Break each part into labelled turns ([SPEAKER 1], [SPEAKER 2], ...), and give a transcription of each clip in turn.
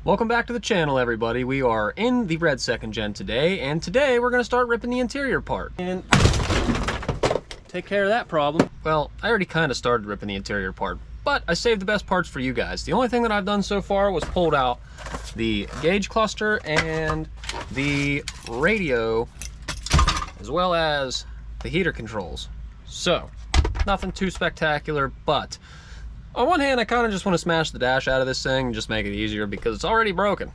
[SPEAKER 1] Welcome back to the channel, everybody. We are in the red second gen today, and today we're going to start ripping the interior apart and take care of that problem. Well, I already kind of started ripping the interior apart, but I saved the best parts for you guys. The only thing that I've done so far was pulled out the gauge cluster and the radio, as well as the heater controls. So, nothing too spectacular, but on one hand, I kind of just want to smash the dash out of this thing and just make it easier because it's already broken.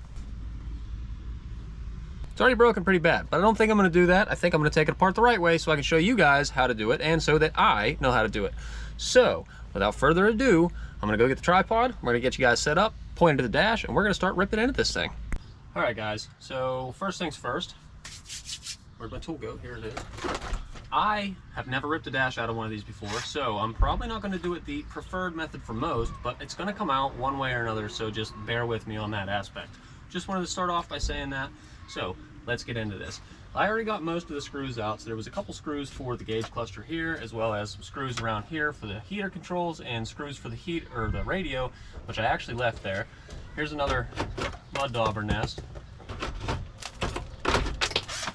[SPEAKER 1] It's already broken pretty bad, but I don't think I'm going to do that. I think I'm going to take it apart the right way so I can show you guys how to do it and so that I know how to do it. So, without further ado, I'm going to go get the tripod, we're going to get you guys set up, point it to the dash, and we're going to start ripping into this thing. Alright guys, so first things first. Where'd my tool go? Here it is. I have never ripped a dash out of one of these before, so I'm probably not going to do it the preferred method for most, but it's going to come out one way or another, so just bear with me on that aspect. Just wanted to start off by saying that. So let's get into this. I already got most of the screws out, so there was a couple screws for the gauge cluster here, as well as some screws around here for the heater controls and screws for the the radio, which I actually left there. Here's another mud dauber nest.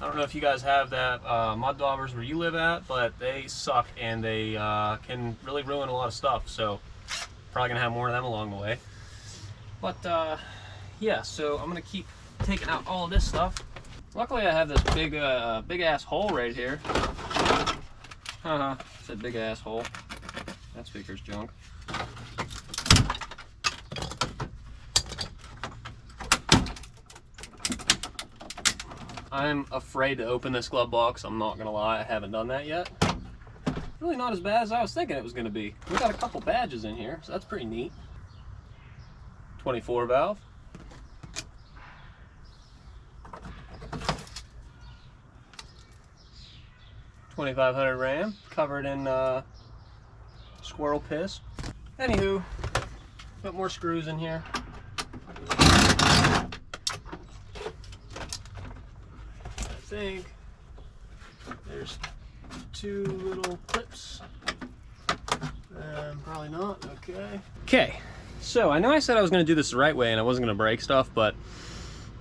[SPEAKER 1] I don't know if you guys have that mud daubers where you live at, but they suck and they can really ruin a lot of stuff. So probably gonna have more of them along the way. But yeah, so I'm gonna keep taking out all of this stuff. Luckily I have this big ass hole right here. Haha, said big ass hole. That speaker's junk. I'm afraid to open this glove box. I'm not gonna lie, I haven't done that yet. Really not as bad as I was thinking it was gonna be. We got a couple badges in here, so that's pretty neat. 24 valve. $2,500 RAM, covered in squirrel piss. Anywho, got more screws in here. I think there's two little clips. Probably not. Okay, so I know I said I was going to do this the right way and I wasn't going to break stuff, but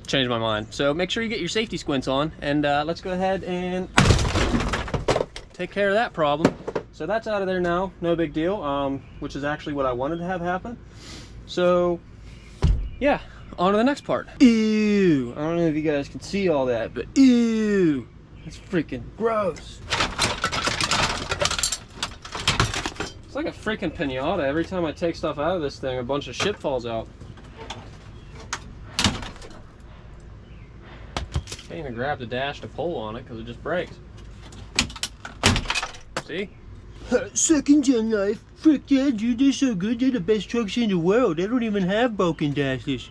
[SPEAKER 1] changed my mind. So make sure you get your safety squints on, and let's go ahead and take care of that problem. So that's out of there now, no big deal, which is actually what I wanted to have happen. So yeah, on to the next part. Ew, I don't know if you guys can see all that, but ew, that's freaking gross. It's like a freaking pinata. Every time I take stuff out of this thing, a bunch of shit falls out. Can't even grab the dash to pull on it because it just breaks. See?
[SPEAKER 2] Second gen life. Frick yeah, dude, they're so good. They're the best trucks in the world. They don't even have broken dashes.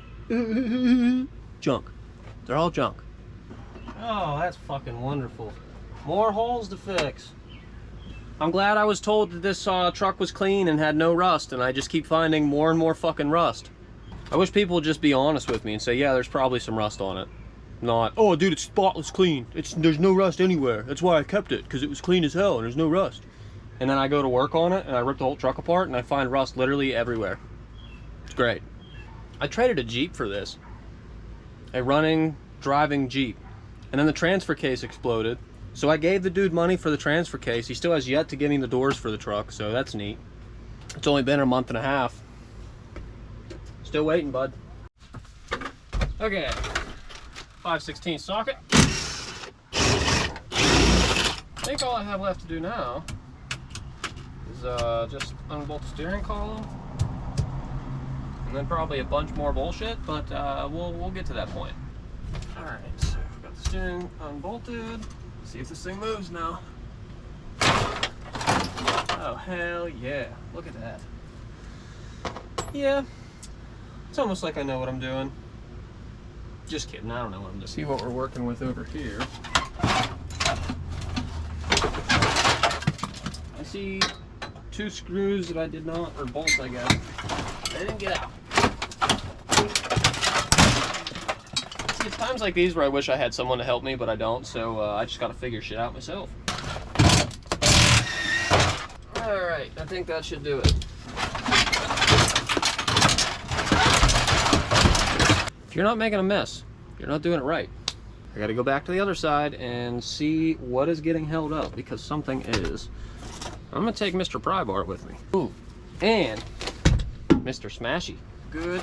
[SPEAKER 1] Junk. They're all junk. Oh, that's fucking wonderful. More holes to fix. I'm glad I was told that this truck was clean and had no rust, and I just keep finding more and more fucking rust. I wish people would just be honest with me and say, yeah, there's probably some rust on it. Not, oh dude, it's spotless clean. There's no rust anywhere. That's why I kept it, because it was clean as hell and there's no rust. And then I go to work on it and I rip the whole truck apart and I find rust literally everywhere. It's great. I traded a Jeep for this. A running, driving Jeep. And then the transfer case exploded. So I gave the dude money for the transfer case. He still has yet to give me the doors for the truck, so that's neat. It's only been a month and a half. Still waiting, bud. Okay. 5/16 socket. I think all I have left to do now is just unbolt the steering column, and then probably a bunch more bullshit, but we'll get to that point. All right, so we've got the steering unbolted. Let's see if this thing moves now. Oh hell yeah! Look at that. Yeah, it's almost like I know what I'm doing. Just kidding, I don't know what I'm doing. See what we're working with over here. I see two screws that I did not, or bolts I guess. They didn't get out. See, it's times like these where I wish I had someone to help me, but I don't, so I just gotta figure shit out myself. Alright, I think that should do it. If you're not making a mess, you're not doing it right. I gotta go back to the other side and see what is getting held up, because something is. I'm gonna take Mr. Prybar with me. Ooh, and Mr. Smashy. Good.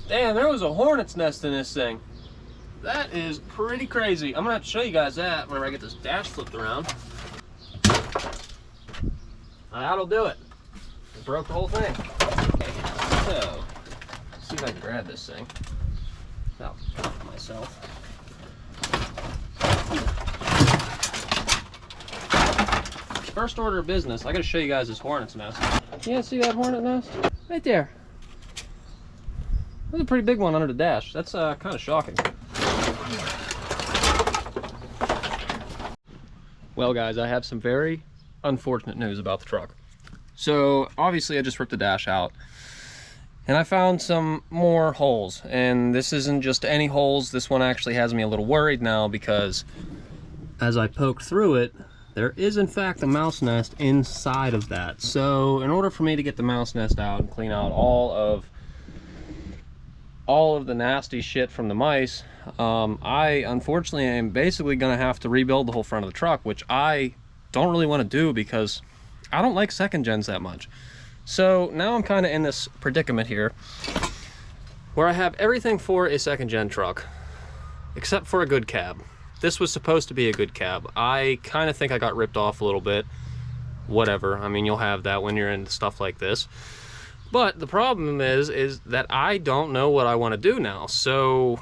[SPEAKER 1] Damn, there was a hornet's nest in this thing. That is pretty crazy. I'm gonna have to show you guys that whenever I get this dash flipped around. That'll do it. It broke the whole thing. Okay, so, let's see if I can grab this thing without cutting myself. First order of business, I gotta show you guys this hornet's nest. You guys see that hornet nest? Right there. There's a pretty big one under the dash. That's kind of shocking. Well guys, I have some very unfortunate news about the truck. So obviously I just ripped the dash out and I found some more holes, and this isn't just any holes. This one actually has me a little worried now, because as I poked through it, there is in fact a mouse nest inside of that. So in order for me to get the mouse nest out and clean out all of the nasty shit from the mice, I unfortunately am basically gonna have to rebuild the whole front of the truck, which I don't really want to do because I don't like second gens that much. So now I'm kind of in this predicament here where I have everything for a second gen truck except for a good cab. This was supposed to be a good cab. I kind of think I got ripped off a little bit. Whatever, I mean, you'll have that when you're into stuff like this. But the problem is that I don't know what I want to do now. So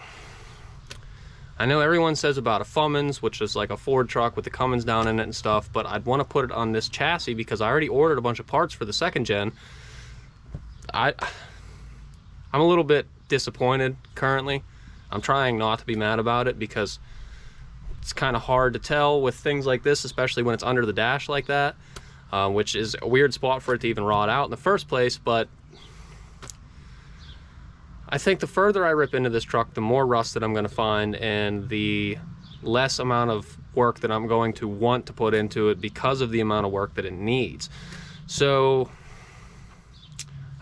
[SPEAKER 1] I know everyone says about a Fummins, which is like a Ford truck with the Cummins down in it and stuff, but I'd want to put it on this chassis because I already ordered a bunch of parts for the second gen. I'm a little bit disappointed currently. I'm trying not to be mad about it because it's kind of hard to tell with things like this, especially when it's under the dash like that, which is a weird spot for it to even rot out in the first place. But I think the further I rip into this truck, the more rust that I'm going to find, and the less amount of work that I'm going to want to put into it because of the amount of work that it needs. So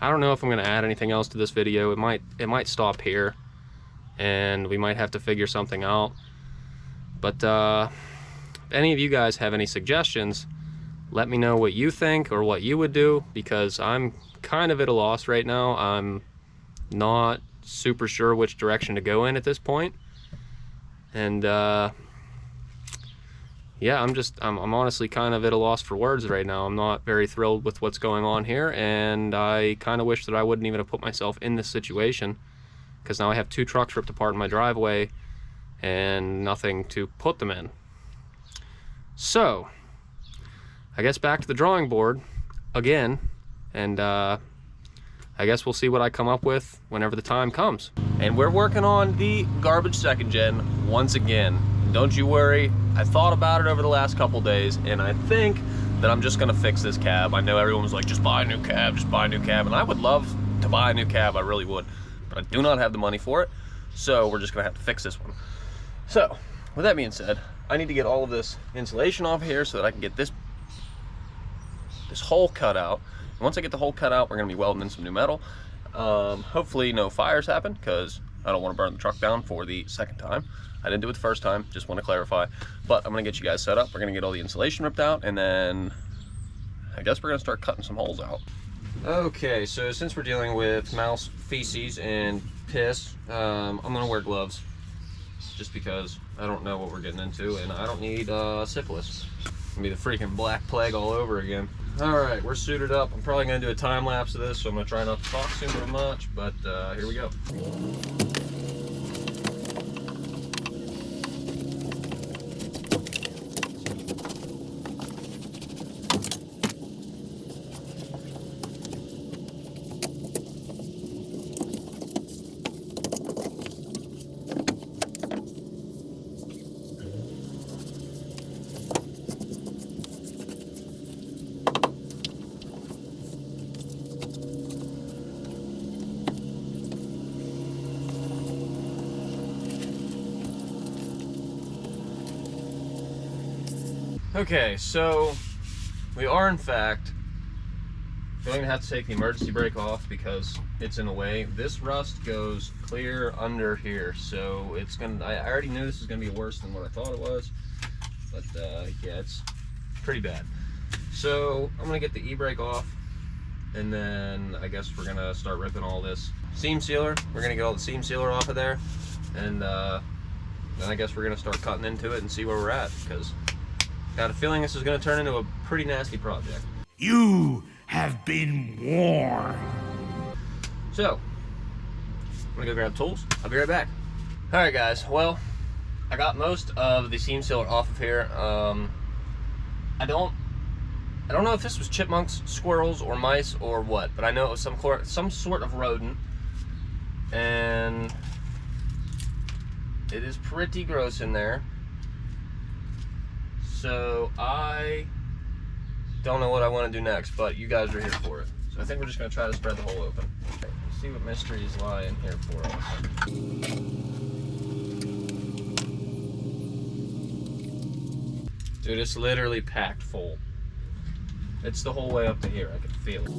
[SPEAKER 1] I don't know if I'm going to add anything else to this video. It might stop here and we might have to figure something out. But if any of you guys have any suggestions, let me know what you think or what you would do, because I'm kind of at a loss right now. I'm not super sure which direction to go in at this point. And yeah, I'm honestly kind of at a loss for words right now. I'm not very thrilled with what's going on here, and I kind of wish that I wouldn't even have put myself in this situation, because now I have two trucks ripped apart in my driveway and nothing to put them in. So I guess back to the drawing board again, and I guess we'll see what I come up with whenever the time comes. And we're working on the garbage second gen once again. Don't you worry, I thought about it over the last couple days, and I think that I'm just gonna fix this cab. I know everyone was like, just buy a new cab, just buy a new cab, and I would love to buy a new cab, I really would, but I do not have the money for it, so we're just gonna have to fix this one. So, with that being said, I need to get all of this insulation off of here so that I can get this hole cut out. And once I get the hole cut out, we're gonna be welding in some new metal. Hopefully no fires happen, because I don't want to burn the truck down for the second time. I didn't do it the first time, just want to clarify. But I'm gonna get you guys set up. We're gonna get all the insulation ripped out, and then I guess we're gonna start cutting some holes out. Okay, so since we're dealing with mouse feces and piss, I'm gonna wear gloves, just because I don't know what we're getting into, and I don't need syphilis. It's gonna be the freaking Black Plague all over again. All right, we're suited up. I'm probably gonna do a time lapse of this, so I'm gonna try not to talk super much, but here we go. Okay, so we are in fact going to have to take the emergency brake off because it's in the way. This rust goes clear under here, so it's gonna. I already knew this was gonna be worse than what I thought it was, but yeah, it's pretty bad. So I'm gonna get the e-brake off, and then I guess we're gonna start ripping all this seam sealer. We're gonna get all the seam sealer off of there, and then I guess we're gonna start cutting into it and see where we're at, because I got a feeling this is gonna turn into a pretty nasty project.
[SPEAKER 3] You have been warned.
[SPEAKER 1] So, I'm gonna go grab tools. I'll be right back. All right, guys. Well, I got most of the seam sealer off of here. I don't know if this was chipmunks, squirrels, or mice, or what, but I know it was some sort of rodent, and it is pretty gross in there. So I don't know what I want to do next, but you guys are here for it. So I think we're just going to try to spread the hole open. Okay, let's see what mysteries lie in here for us. Dude, it's literally packed full. It's the whole way up to here. I can feel it.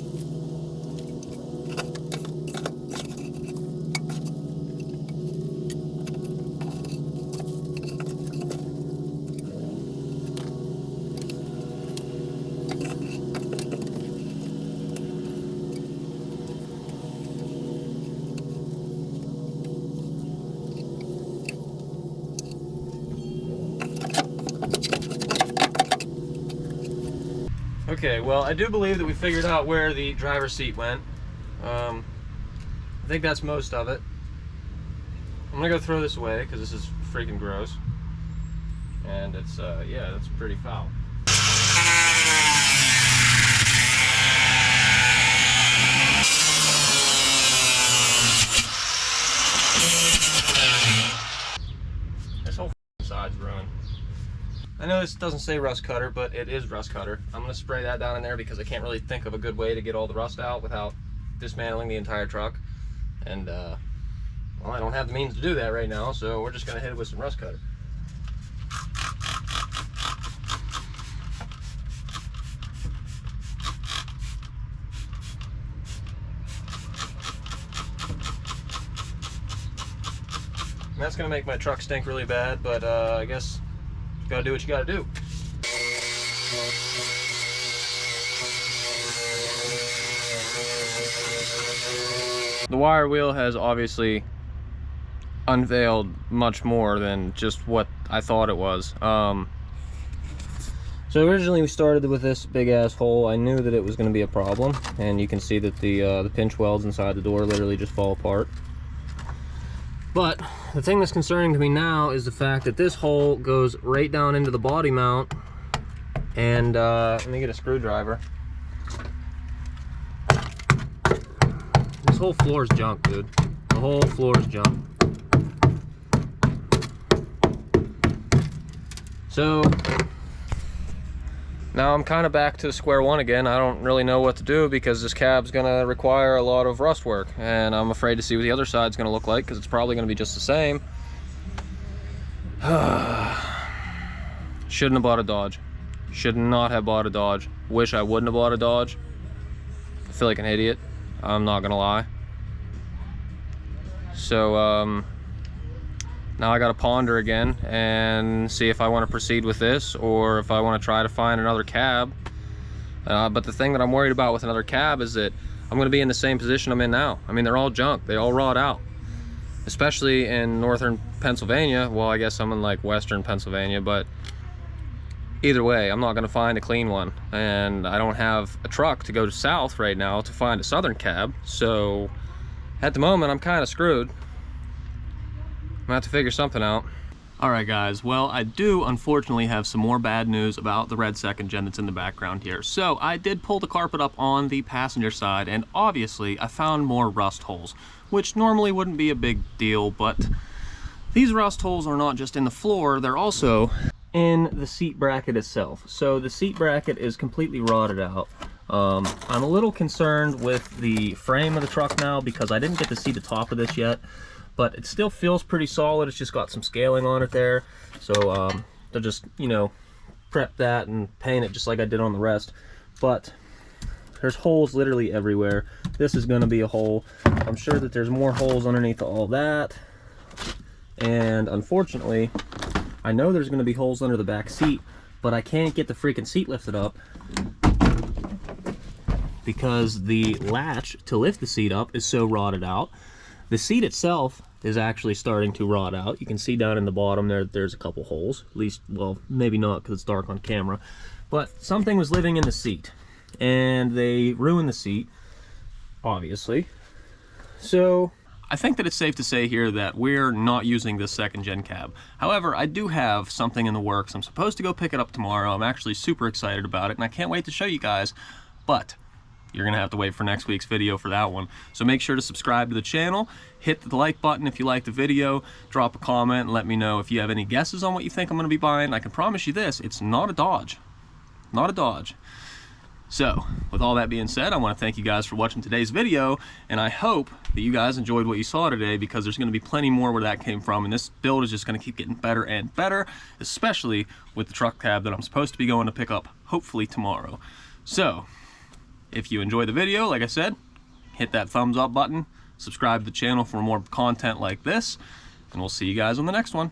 [SPEAKER 1] Okay, well, I do believe that we figured out where the driver's seat went. I think that's most of it. I'm gonna go throw this away because this is freaking gross. And it's, yeah, that's pretty foul. This whole side's ruined. I know this doesn't say rust cutter, but it is rust cutter. I'm gonna spray that down in there because I can't really think of a good way to get all the rust out without dismantling the entire truck. And well, I don't have the means to do that right now, so we're just gonna hit it with some rust cutter. And that's gonna make my truck stink really bad, but I guess you gotta do what you gotta do. The wire wheel has obviously unveiled much more than just what I thought it was. So originally we started with this big ass hole. I knew that it was going to be a problem, and you can see that the pinch welds inside the door literally just fall apart. But the thing that's concerning to me now is the fact that this hole goes right down into the body mount. And let me get a screwdriver. This whole floor is junk, dude. The whole floor is junk. So now I'm kind of back to square one again. I don't really know what to do because this cab's gonna require a lot of rust work, and I'm afraid to see what the other side's gonna look like because it's probably gonna be just the same. Shouldn't have bought a Dodge. Should not have bought a Dodge. Wish I wouldn't have bought a Dodge. I feel like an idiot. I'm not gonna lie. So now I gotta ponder again and see if I want to proceed with this or if I want to try to find another cab. But the thing that I'm worried about with another cab is that I'm gonna be in the same position I'm in now. I mean, they're all junk. They all rot out. Especially in northern Pennsylvania. Well, I guess I'm in like western Pennsylvania, but either way, I'm not gonna find a clean one. And I don't have a truck to go south right now to find a southern cab. So at the moment, I'm kind of screwed. I'm gonna have to figure something out. All right, guys. Well, I do unfortunately have some more bad news about the red second gen that's in the background here. So I did pull the carpet up on the passenger side, and obviously I found more rust holes, which normally wouldn't be a big deal, but these rust holes are not just in the floor, they're also in the seat bracket itself. So the seat bracket is completely rotted out. I'm a little concerned with the frame of the truck now because I didn't get to see the top of this yet, but it still feels pretty solid. It's just got some scaling on it there. So they'll just, you know, prep that and paint it just like I did on the rest. But There's holes literally everywhere. This is going to be a hole. I'm sure that there's more holes underneath all that. And unfortunately, I know there's going to be holes under the back seat, but I can't get the freaking seat lifted up because the latch to lift the seat up is so rotted out. The seat itself is actually starting to rot out. You can see down in the bottom there's a couple holes. At least, well, maybe not because it's dark on camera. But something was living in the seat, and they ruined the seat, obviously. So I think that it's safe to say here that we're not using this second gen cab. However, I do have something in the works. I'm supposed to go pick it up tomorrow. I'm actually super excited about it, and I can't wait to show you guys. But you're gonna have to wait for next week's video for that one. So make sure to subscribe to the channel, hit the like button if you like the video, drop a comment and let me know if you have any guesses on what you think I'm gonna be buying. I can promise you this, it's not a Dodge. Not a Dodge. So, with all that being said, I want to thank you guys for watching today's video, and I hope that you guys enjoyed what you saw today, because there's going to be plenty more where that came from, and this build is just going to keep getting better and better, especially with the truck cab that I'm supposed to be going to pick up, hopefully tomorrow. So, if you enjoyed the video, like I said, hit that thumbs up button, subscribe to the channel for more content like this, and we'll see you guys on the next one.